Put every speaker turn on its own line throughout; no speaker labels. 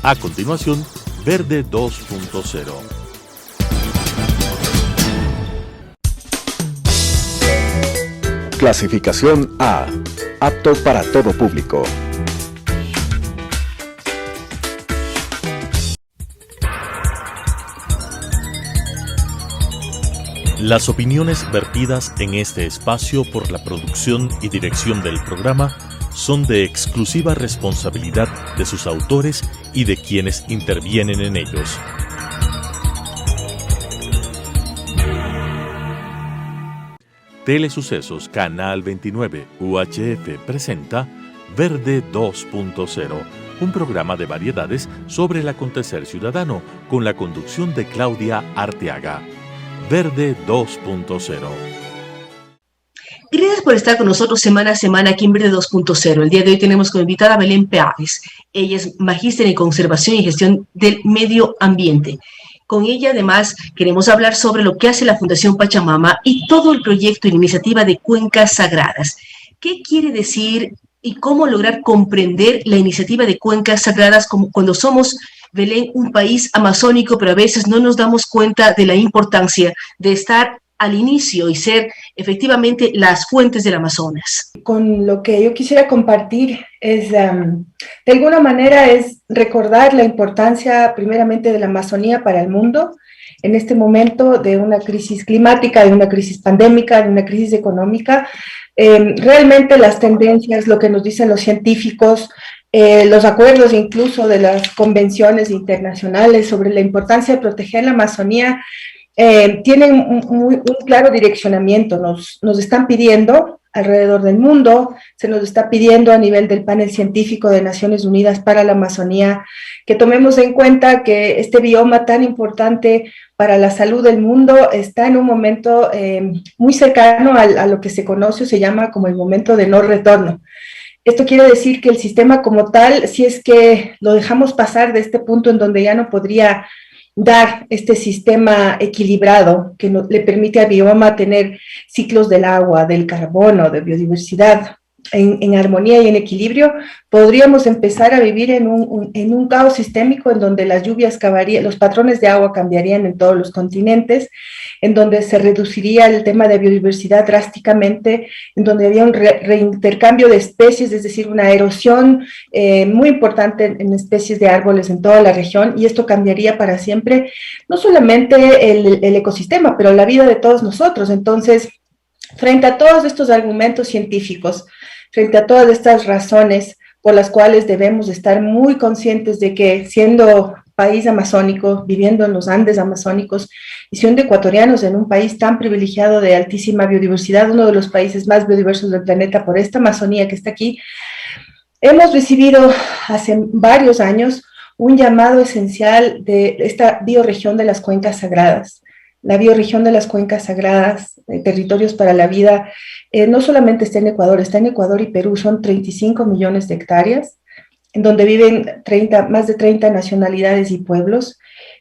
A continuación, Verde 2.0.
Clasificación A. Apto para todo público.
Las opiniones vertidas en este espacio por la producción y dirección del programa son de exclusiva responsabilidad de sus autores y de quienes intervienen en ellos. Telesucesos Canal 29 UHF presenta Verde 2.0, un programa de variedades sobre el acontecer ciudadano con la conducción de Claudia Arteaga. Verde 2.0.
Gracias por estar con nosotros semana a semana aquí en Verde 2.0. El día de hoy tenemos como invitada a Belén Peares. Ella es magíster en conservación y gestión del medio ambiente. Con ella, además, queremos hablar sobre lo que hace la Fundación Pachamama y todo el proyecto y iniciativa de Cuencas Sagradas. ¿Qué quiere decir y cómo lograr comprender la iniciativa de Cuencas Sagradas cuando somos, Belén, un país amazónico, pero a veces no nos damos cuenta de la importancia de estar al inicio y ser efectivamente las fuentes del Amazonas?
Con lo que yo quisiera compartir es, de alguna manera, es recordar la importancia primeramente de la Amazonía para el mundo en este momento de una crisis climática, de una crisis pandémica, de una crisis económica. Realmente las tendencias, lo que nos dicen los científicos, los acuerdos incluso de las convenciones internacionales sobre la importancia de proteger la Amazonía, tienen un claro direccionamiento. Nos están pidiendo alrededor del mundo, se nos está pidiendo a nivel del panel científico de Naciones Unidas para la Amazonía que tomemos en cuenta que este bioma tan importante para la salud del mundo está en un momento muy cercano a lo que se conoce o se llama como el momento de no retorno. Esto quiere decir que el sistema como tal, si es que lo dejamos pasar de este punto en donde ya no podría dar este sistema equilibrado que le permite al bioma tener ciclos del agua, del carbono, de biodiversidad en armonía y en equilibrio, podríamos empezar a vivir en un caos sistémico en donde las lluvias los patrones de agua cambiarían en todos los continentes, en donde se reduciría el tema de biodiversidad drásticamente, en donde había un reintercambio de especies, es decir, una erosión muy importante en especies de árboles en toda la región, y esto cambiaría para siempre no solamente el ecosistema, pero la vida de todos nosotros. Entonces, frente a todos estos argumentos científicos, frente a todas estas razones por las cuales debemos estar muy conscientes de que, siendo país amazónico, viviendo en los Andes amazónicos y siendo ecuatorianos en un país tan privilegiado de altísima biodiversidad, uno de los países más biodiversos del planeta por esta Amazonía que está aquí, hemos recibido hace varios años un llamado esencial de esta bioregión de las cuencas sagradas. La bioregión de las cuencas sagradas, territorios para la vida, no solamente está en Ecuador y Perú, son 35 millones de hectáreas, en donde viven más de 30 nacionalidades y pueblos,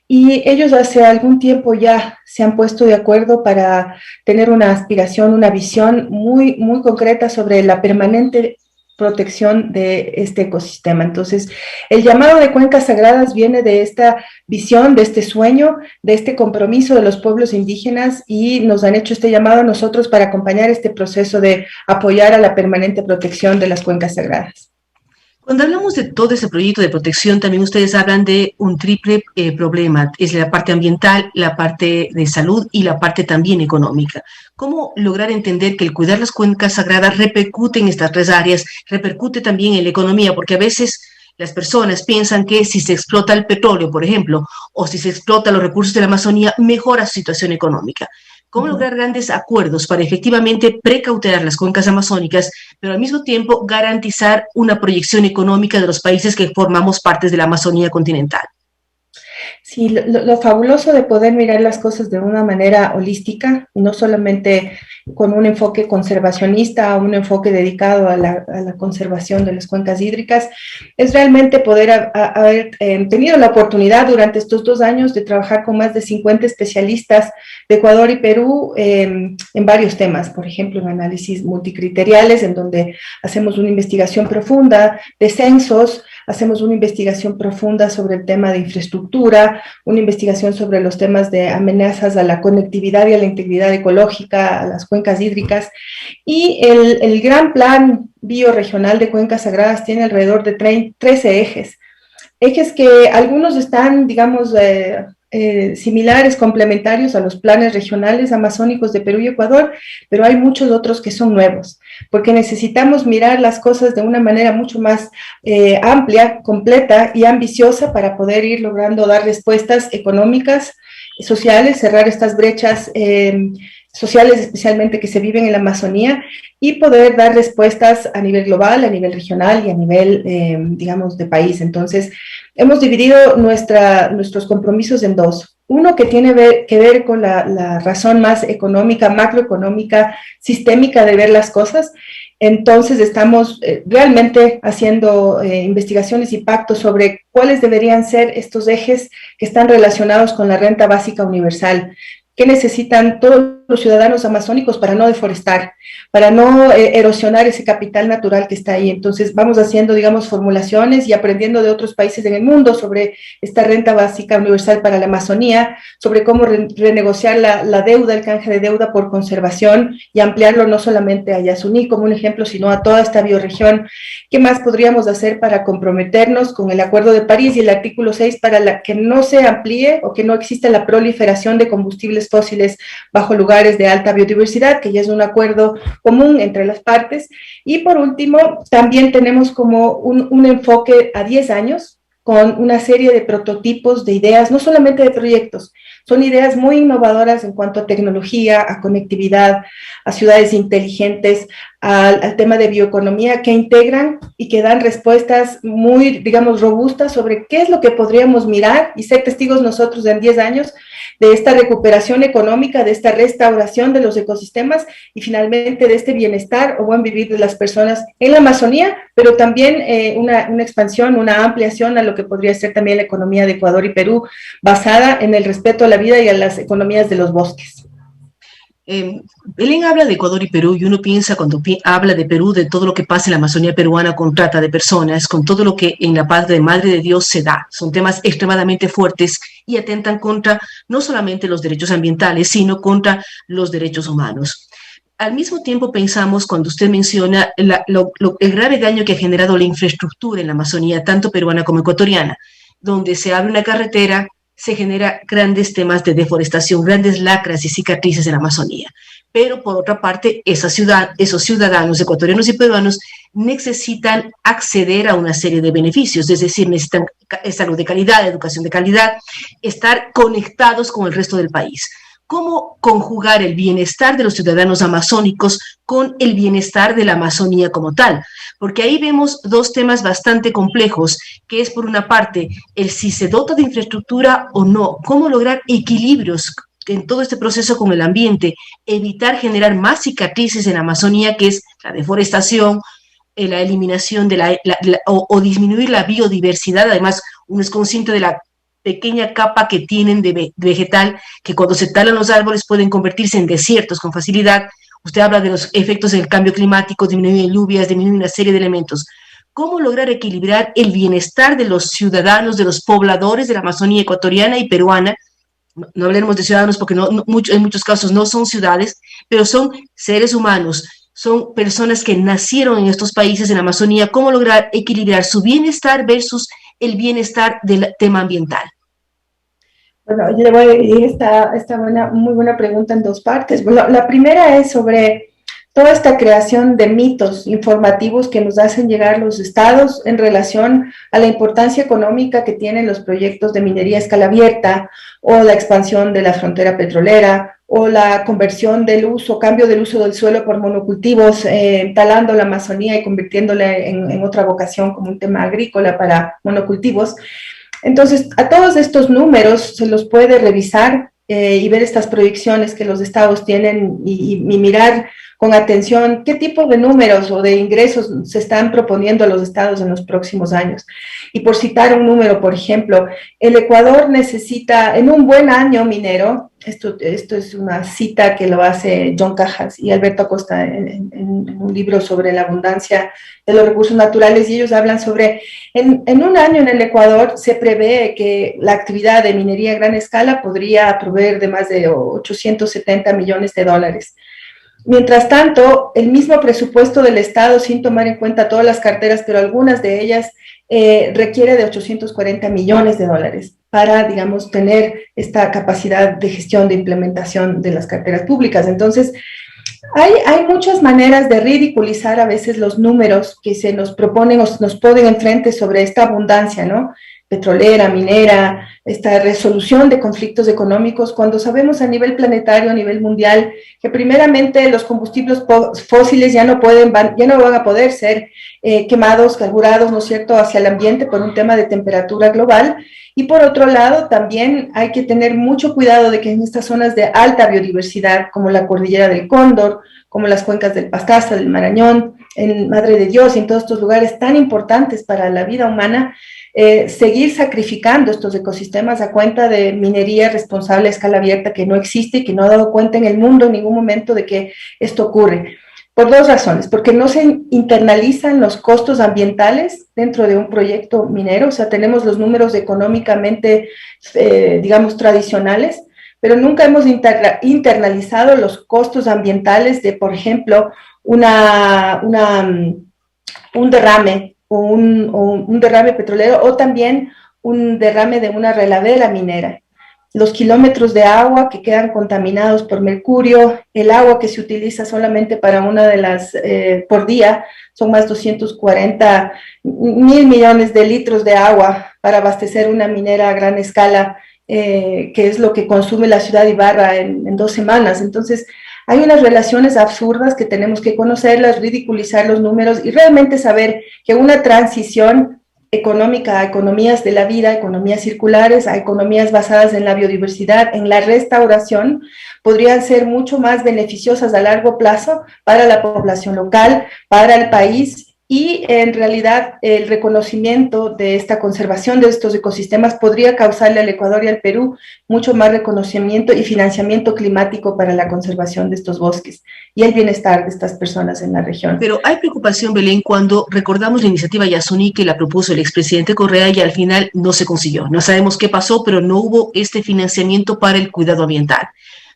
y ellos hace algún tiempo ya se han puesto de acuerdo para tener una aspiración, una visión muy, muy concreta sobre la permanente protección de este ecosistema. Entonces, el llamado de Cuencas Sagradas viene de esta visión, de este sueño, de este compromiso de los pueblos indígenas, y nos han hecho este llamado a nosotros para acompañar este proceso de apoyar a la permanente protección de las cuencas sagradas.
Cuando hablamos de todo ese proyecto de protección, también ustedes hablan de un triple problema, es la parte ambiental, la parte de salud y la parte también económica. ¿Cómo lograr entender que el cuidar las cuencas sagradas repercute en estas tres áreas, repercute también en la economía? Porque a veces las personas piensan que si se explota el petróleo, por ejemplo, o si se explota los recursos de la Amazonía, mejora su situación económica. ¿Cómo lograr grandes acuerdos para efectivamente precautelar las cuencas amazónicas, pero al mismo tiempo garantizar una proyección económica de los países que formamos partes de la Amazonía continental?
Sí, lo fabuloso de poder mirar las cosas de una manera holística, no solamente con un enfoque conservacionista o un enfoque dedicado a la conservación de las cuencas hídricas, es realmente poder haber tenido la oportunidad durante estos 2 años de trabajar con más de 50 especialistas de Ecuador y Perú en varios temas, por ejemplo, en análisis multicriteriales, en donde hacemos una investigación profunda de censos, hacemos una investigación profunda sobre el tema de infraestructura, una investigación sobre los temas de amenazas a la conectividad y a la integridad ecológica, a las cuencas hídricas, y el gran plan bioregional de cuencas sagradas tiene alrededor de 13 ejes que algunos están, digamos, similares, complementarios a los planes regionales amazónicos de Perú y Ecuador, pero hay muchos otros que son nuevos, porque necesitamos mirar las cosas de una manera mucho más amplia, completa y ambiciosa para poder ir logrando dar respuestas económicas, sociales, cerrar estas brechas sociales especialmente que se viven en la Amazonía y poder dar respuestas a nivel global, a nivel regional y a nivel, digamos, de país. Entonces, hemos dividido nuestros compromisos en dos. Uno que tiene que ver con la razón más económica, macroeconómica, sistémica de ver las cosas. Entonces, estamos realmente haciendo investigaciones y pactos sobre cuáles deberían ser estos ejes que están relacionados con la renta básica universal. ¿Qué necesitan todos los ciudadanos amazónicos para no deforestar, para no erosionar ese capital natural que está ahí? Entonces vamos haciendo, digamos, formulaciones y aprendiendo de otros países en el mundo sobre esta renta básica universal para la Amazonía, sobre cómo renegociar la deuda, el canje de deuda por conservación y ampliarlo no solamente a Yasuní como un ejemplo, sino a toda esta bioregión. ¿Qué más podríamos hacer para comprometernos con el Acuerdo de París y el artículo 6 para que no se amplíe o que no exista la proliferación de combustibles fósiles bajo lugares de alta biodiversidad, que ya es un acuerdo común entre las partes? Y por último, también tenemos como un enfoque a 10 años con una serie de prototipos de ideas, no solamente de proyectos, son ideas muy innovadoras en cuanto a tecnología, a conectividad, a ciudades inteligentes, al tema de bioeconomía, que integran y que dan respuestas muy, digamos, robustas sobre qué es lo que podríamos mirar y ser testigos nosotros en 10 años de esta recuperación económica, de esta restauración de los ecosistemas y finalmente de este bienestar o buen vivir de las personas en la Amazonía, pero también una expansión, una ampliación a lo que podría ser también la economía de Ecuador y Perú, basada en el respeto a la vida y a las economías de los bosques.
Belén habla de Ecuador y Perú y uno piensa cuando habla de Perú de todo lo que pasa en la Amazonía peruana con trata de personas, con todo lo que en la patria de Madre de Dios se da. Son temas extremadamente fuertes y atentan contra no solamente los derechos ambientales, sino contra los derechos humanos. Al mismo tiempo pensamos, cuando usted menciona el grave daño que ha generado la infraestructura en la Amazonía, tanto peruana como ecuatoriana, donde se abre una carretera, se genera grandes temas de deforestación, grandes lacras y cicatrices en la Amazonía. Pero por otra parte, esos ciudadanos ecuatorianos y peruanos necesitan acceder a una serie de beneficios, es decir, necesitan salud de calidad, educación de calidad, estar conectados con el resto del país. ¿Cómo conjugar el bienestar de los ciudadanos amazónicos con el bienestar de la Amazonía como tal? Porque ahí vemos dos temas bastante complejos, que es por una parte el si se dota de infraestructura o no, cómo lograr equilibrios en todo este proceso con el ambiente, evitar generar más cicatrices en la Amazonía, que es la deforestación, la eliminación o disminuir la biodiversidad. Además, uno es consciente de la pequeña capa que tienen de vegetal, que cuando se talan los árboles pueden convertirse en desiertos con facilidad. Usted habla de los efectos del cambio climático, disminuyen lluvias, disminuyen una serie de elementos. ¿Cómo lograr equilibrar el bienestar de los ciudadanos, de los pobladores de la Amazonía ecuatoriana y peruana? No hablemos de ciudadanos porque en muchos casos no son ciudades, pero son seres humanos, son personas que nacieron en estos países en la Amazonía. ¿Cómo lograr equilibrar su bienestar versus el bienestar del tema ambiental?
Bueno, yo le voy a dividir esta muy buena pregunta en dos partes. Bueno, la primera es sobre toda esta creación de mitos informativos que nos hacen llegar los estados en relación a la importancia económica que tienen los proyectos de minería a escala abierta o la expansión de la frontera petrolera o la conversión cambio del uso del suelo por monocultivos, talando la Amazonía y convirtiéndola en otra vocación como un tema agrícola para monocultivos. Entonces, a todos estos números se los puede revisar y ver estas proyecciones que los estados tienen y mirar con atención qué tipo de números o de ingresos se están proponiendo a los estados en los próximos años. Y por citar un número, por ejemplo, el Ecuador necesita, en un buen año minero, esto es una cita que lo hace John Cajas y Alberto Acosta en un libro sobre la abundancia de los recursos naturales, y ellos hablan sobre, en un año en el Ecuador se prevé que la actividad de minería a gran escala podría proveer de más de 870 millones de dólares. Mientras tanto, el mismo presupuesto del Estado, sin tomar en cuenta todas las carteras, pero algunas de ellas, requiere de 840 millones de dólares para, digamos, tener esta capacidad de gestión, de implementación de las carteras públicas. Entonces, hay muchas maneras de ridiculizar a veces los números que se nos proponen o se nos ponen enfrente sobre esta abundancia, ¿no? Petrolera, minera, esta resolución de conflictos económicos, cuando sabemos a nivel planetario, a nivel mundial, que primeramente los combustibles fósiles ya no van a poder ser quemados, carburados, ¿no es cierto?, hacia el ambiente por un tema de temperatura global. Y por otro lado, también hay que tener mucho cuidado de que en estas zonas de alta biodiversidad, como la cordillera del Cóndor, como las cuencas del Pastaza, del Marañón, en Madre de Dios y en todos estos lugares tan importantes para la vida humana, seguir sacrificando estos ecosistemas a cuenta de minería responsable a escala abierta que no existe y que no ha dado cuenta en el mundo en ningún momento de que esto ocurre. Por dos razones, porque no se internalizan los costos ambientales dentro de un proyecto minero, o sea, tenemos los números económicamente, digamos, tradicionales, pero nunca hemos internalizado los costos ambientales de, por ejemplo, un derrame o un derrame petrolero, o también un derrame de una reladera minera. Los kilómetros de agua que quedan contaminados por mercurio, el agua que se utiliza solamente para una de las, por día, son más de 240 mil millones de litros de agua para abastecer una minera a gran escala, que es lo que consume la ciudad de Ibarra en 2 semanas. Entonces, hay unas relaciones absurdas que tenemos que conocerlas, ridiculizar los números y realmente saber que una transición económica a economías de la vida, economías circulares, a economías basadas en la biodiversidad, en la restauración, podrían ser mucho más beneficiosas a largo plazo para la población local, para el país, y en realidad el reconocimiento de esta conservación de estos ecosistemas podría causarle al Ecuador y al Perú mucho más reconocimiento y financiamiento climático para la conservación de estos bosques y el bienestar de estas personas en la región.
Pero hay preocupación, Belén, cuando recordamos la iniciativa Yasuní que la propuso el expresidente Correa y al final no se consiguió. No sabemos qué pasó, pero no hubo este financiamiento para el cuidado ambiental.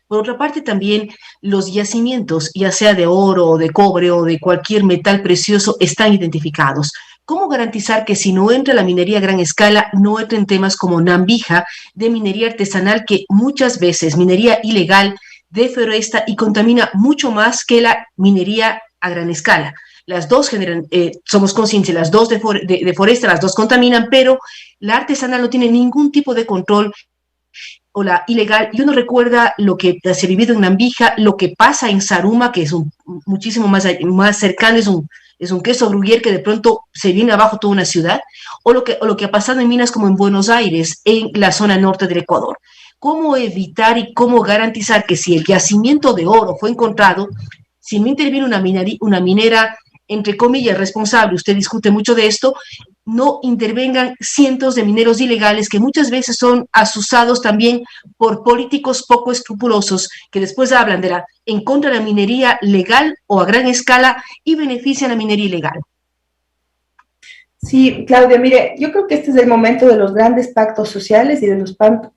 Por otra parte, también los yacimientos, ya sea de oro o de cobre o de cualquier metal precioso, están identificados. ¿Cómo garantizar que si no entra la minería a gran escala, no entren temas como Nambija, de minería artesanal, que muchas veces, minería ilegal, deforesta y contamina mucho más que la minería a gran escala? Las dos generan, somos conscientes, las dos deforestan, las dos contaminan, pero la artesanal no tiene ningún tipo de control, o la ilegal, y uno recuerda lo que se ha vivido en Nambija, lo que pasa en Zaruma, que es muchísimo más cercano, es un queso gruyere que de pronto se viene abajo toda una ciudad, o lo que ha pasado en minas como en Buenos Aires, en la zona norte del Ecuador. ¿Cómo evitar y cómo garantizar que si el yacimiento de oro fue encontrado, si no interviene una minera, entre comillas, responsable, usted discute mucho de esto, no intervengan cientos de mineros ilegales que muchas veces son asusados también por políticos poco escrupulosos que después hablan en contra de la minería legal o a gran escala y benefician a la minería ilegal?
Sí, Claudia, mire, yo creo que este es el momento de los grandes pactos sociales y de los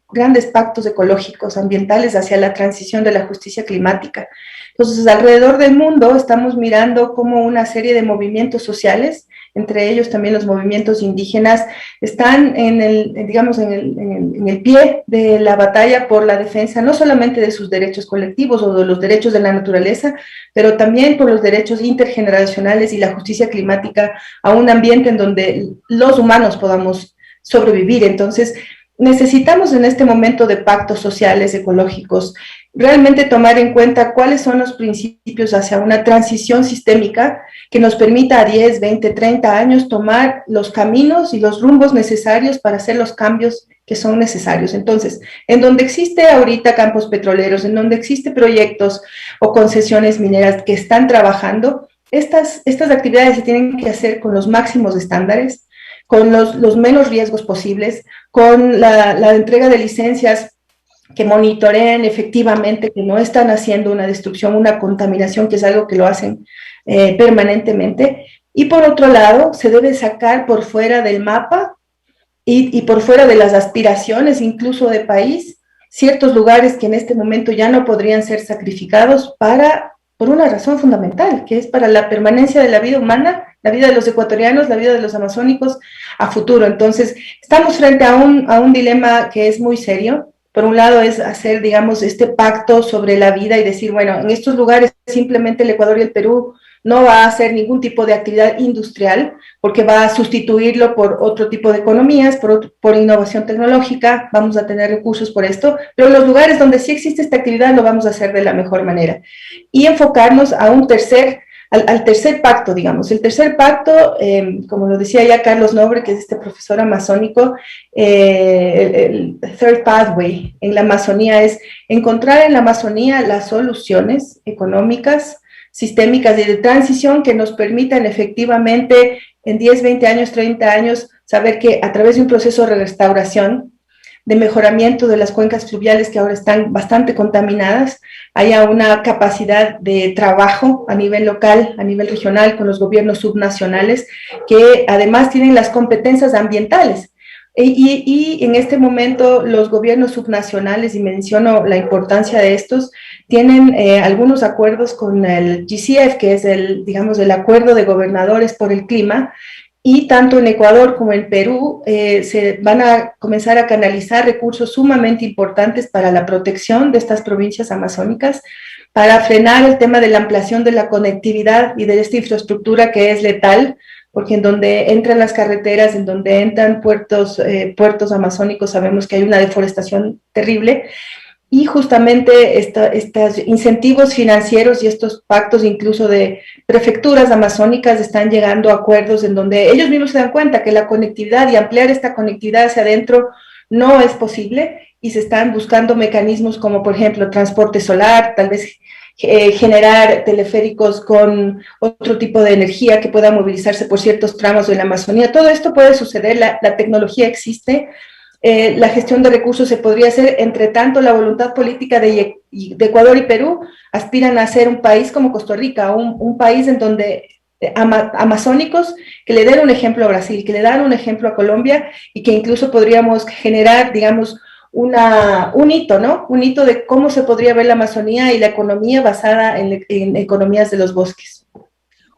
grandes pactos ecológicos, ambientales hacia la transición de la justicia climática. Entonces, alrededor del mundo estamos mirando cómo una serie de movimientos sociales, entre ellos también los movimientos indígenas, están en el pie de la batalla por la defensa no solamente de sus derechos colectivos o de los derechos de la naturaleza, pero también por los derechos intergeneracionales y la justicia climática a un ambiente en donde los humanos podamos sobrevivir. Entonces, necesitamos en este momento de pactos sociales, ecológicos, realmente tomar en cuenta cuáles son los principios hacia una transición sistémica que nos permita a 10, 20, 30 años tomar los caminos y los rumbos necesarios para hacer los cambios que son necesarios. Entonces, en donde existe ahorita campos petroleros, en donde existen proyectos o concesiones mineras que están trabajando, estas actividades se tienen que hacer con los máximos estándares, con los menos riesgos posibles, con la entrega de licencias que monitoreen efectivamente que no están haciendo una destrucción, una contaminación, que es algo que lo hacen permanentemente. Y por otro lado, se debe sacar por fuera del mapa y por fuera de las aspiraciones incluso de país, ciertos lugares que en este momento ya no podrían ser sacrificados por una razón fundamental, que es para la permanencia de la vida humana, la vida de los ecuatorianos, la vida de los amazónicos a futuro. Entonces, estamos frente a un dilema que es muy serio. Por un lado es hacer, digamos, este pacto sobre la vida y decir, bueno, en estos lugares simplemente el Ecuador y el Perú no va a hacer ningún tipo de actividad industrial, porque va a sustituirlo por otro tipo de economías, por innovación tecnológica, vamos a tener recursos por esto, pero en los lugares donde sí existe esta actividad lo vamos a hacer de la mejor manera. Y enfocarnos a al tercer pacto, digamos. El tercer pacto, como lo decía ya Carlos Nobre, que es este profesor amazónico, el third pathway en la Amazonía es encontrar en la Amazonía las soluciones económicas, sistémicas y de transición que nos permitan efectivamente en 10, 20 años, 30 años, saber que a través de un proceso de restauración, de mejoramiento de las cuencas fluviales que ahora están bastante contaminadas, haya una capacidad de trabajo a nivel local, a nivel regional, con los gobiernos subnacionales, que además tienen las competencias ambientales. Y en este momento los gobiernos subnacionales, y menciono la importancia de estos, tienen algunos acuerdos con el GCF, que es digamos, el Acuerdo de Gobernadores por el Clima, y tanto en Ecuador como en Perú se van a comenzar a canalizar recursos sumamente importantes para la protección de estas provincias amazónicas, para frenar el tema de la ampliación de la conectividad y de esta infraestructura que es letal, porque en donde entran las carreteras, en donde entran puertos amazónicos, sabemos que hay una deforestación terrible, y justamente estos incentivos financieros y estos pactos incluso de prefecturas amazónicas están llegando a acuerdos en donde ellos mismos se dan cuenta que la conectividad y ampliar esta conectividad hacia adentro no es posible, y se están buscando mecanismos como por ejemplo transporte solar, tal vez generar teleféricos con otro tipo de energía que pueda movilizarse por ciertos tramos de la Amazonía. Todo esto puede suceder, la tecnología existe. La gestión de recursos se podría hacer. Entre tanto, la voluntad política de Ecuador y Perú aspiran a ser un país como Costa Rica, un país en donde amazónicos que le den un ejemplo a Brasil, que le dan un ejemplo a Colombia, y que incluso podríamos generar, digamos, un hito, ¿no? Un hito de cómo se podría ver la Amazonía y la economía basada en economías de los bosques.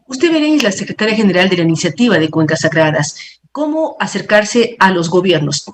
Usted, Belén, es la secretaria general de la Iniciativa de Cuencas Sagradas. ¿Cómo acercarse a los gobiernos?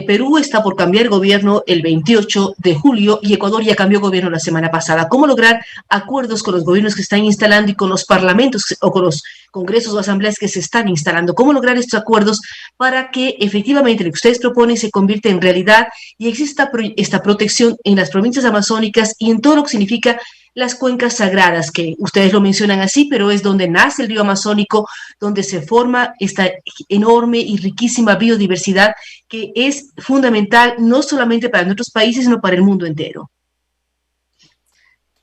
Perú está por cambiar gobierno el 28 de julio y Ecuador ya cambió gobierno la semana pasada. ¿Cómo lograr acuerdos con los gobiernos que están instalando y con los parlamentos o con los congresos o asambleas que se están instalando? ¿Cómo lograr estos acuerdos para que efectivamente lo que ustedes proponen se convierta en realidad y exista esta protección en las provincias amazónicas y en todo lo que significa las cuencas sagradas, que ustedes lo mencionan así, pero es donde nace el río amazónico, donde se forma esta enorme y riquísima biodiversidad que es fundamental no solamente para nuestros países, sino para el mundo entero?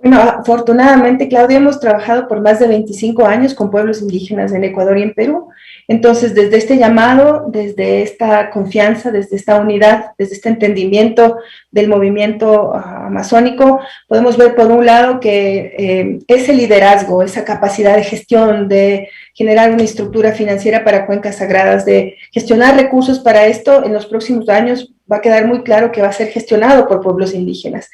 Bueno, afortunadamente, Claudia, hemos trabajado por más de 25 años con pueblos indígenas en Ecuador y en Perú. Entonces, desde este llamado, desde esta confianza, desde esta unidad, desde este entendimiento del movimiento amazónico, podemos ver por un lado que ese liderazgo, esa capacidad de gestión, de generar una estructura financiera para cuencas sagradas, de gestionar recursos para esto, en los próximos años va a quedar muy claro que va a ser gestionado por pueblos indígenas,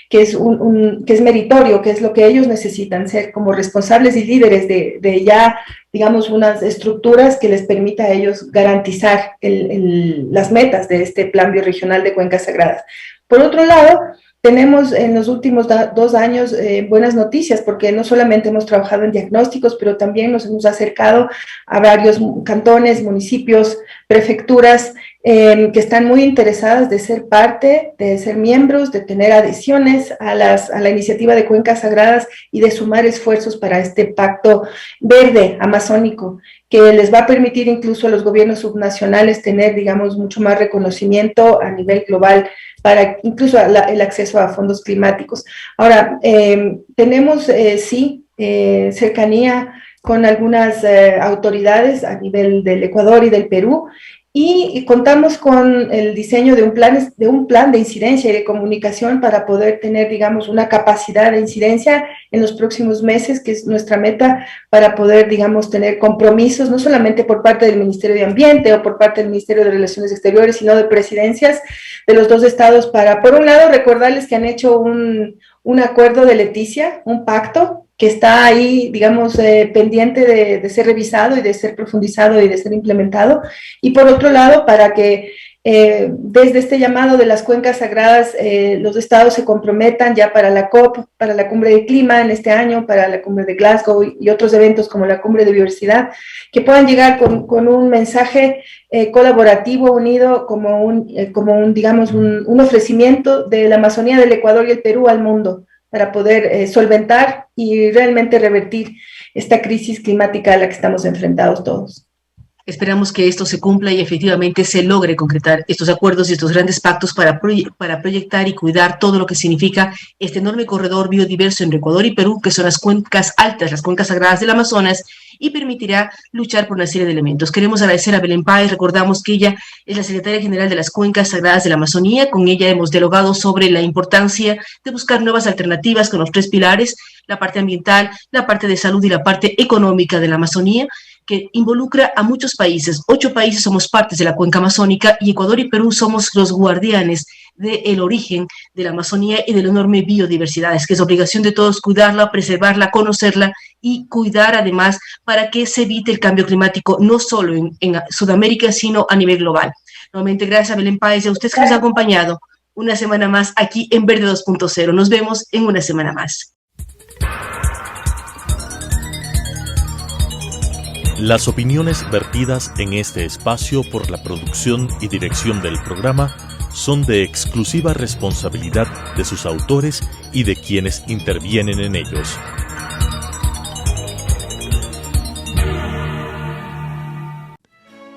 que es meritorio, que es lo que ellos necesitan, ser como responsables y líderes de ya, digamos, unas estructuras que les permita a ellos garantizar las metas de este plan bioregional de cuencas sagradas. Por otro lado, tenemos en los últimos 2 años buenas noticias, porque no solamente hemos trabajado en diagnósticos, pero también nos hemos acercado a varios cantones, municipios, prefecturas, que están muy interesadas de ser parte, de ser miembros, de tener adhesiones a la iniciativa de Cuencas Sagradas y de sumar esfuerzos para este pacto verde amazónico, que les va a permitir incluso a los gobiernos subnacionales tener, digamos, mucho más reconocimiento a nivel global para incluso el acceso a fondos climáticos. Ahora, tenemos, sí, cercanía con algunas autoridades a nivel del Ecuador y del Perú, y contamos con el diseño de un plan de incidencia y de comunicación para poder tener, digamos, una capacidad de incidencia en los próximos meses, que es nuestra meta, para poder, digamos, tener compromisos, no solamente por parte del Ministerio de Ambiente o por parte del Ministerio de Relaciones Exteriores, sino de presidencias de los dos estados para, por un lado, recordarles que han hecho un acuerdo de Leticia, un pacto, que está ahí, digamos, pendiente de ser revisado y de ser profundizado y de ser implementado. Y por otro lado, para que desde este llamado de las cuencas sagradas, los estados se comprometan ya para la COP, para la cumbre de clima en este año, para la cumbre de Glasgow y otros eventos como la cumbre de biodiversidad, que puedan llegar con un mensaje colaborativo, unido, como un ofrecimiento de la Amazonía, del Ecuador y el Perú al mundo, para poder solventar y realmente revertir esta crisis climática a la que estamos enfrentados todos.
Esperamos que esto se cumpla y efectivamente se logre concretar estos acuerdos y estos grandes pactos para proyectar y cuidar todo lo que significa este enorme corredor biodiverso entre Ecuador y Perú, que son las cuencas altas, las cuencas sagradas del Amazonas, y permitirá luchar por una serie de elementos. Queremos agradecer a Belén Páez, recordamos que ella es la secretaria general de las Cuencas Sagradas de la Amazonía. Con ella hemos dialogado sobre la importancia de buscar nuevas alternativas con los 3 pilares, la parte ambiental, la parte de salud y la parte económica de la Amazonía, que involucra a muchos países. 8 países somos partes de la cuenca amazónica y Ecuador y Perú somos los guardianes del origen de la Amazonía y de la enorme biodiversidad. Es que es obligación de todos cuidarla, preservarla, conocerla y cuidar además para que se evite el cambio climático, no solo en Sudamérica, sino a nivel global. Nuevamente, gracias a Belén Páez y a ustedes que nos han acompañado una semana más aquí en Verde 2.0. Nos vemos en una semana más.
Las opiniones vertidas en este espacio por la producción y dirección del programa son de exclusiva responsabilidad de sus autores y de quienes intervienen en ellos.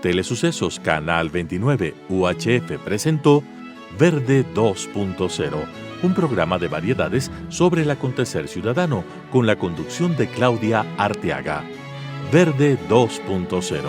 Telesucesos Canal 29 UHF presentó Verde 2.0, un programa de variedades sobre el acontecer ciudadano con la conducción de Claudia Arteaga. Verde 2.0.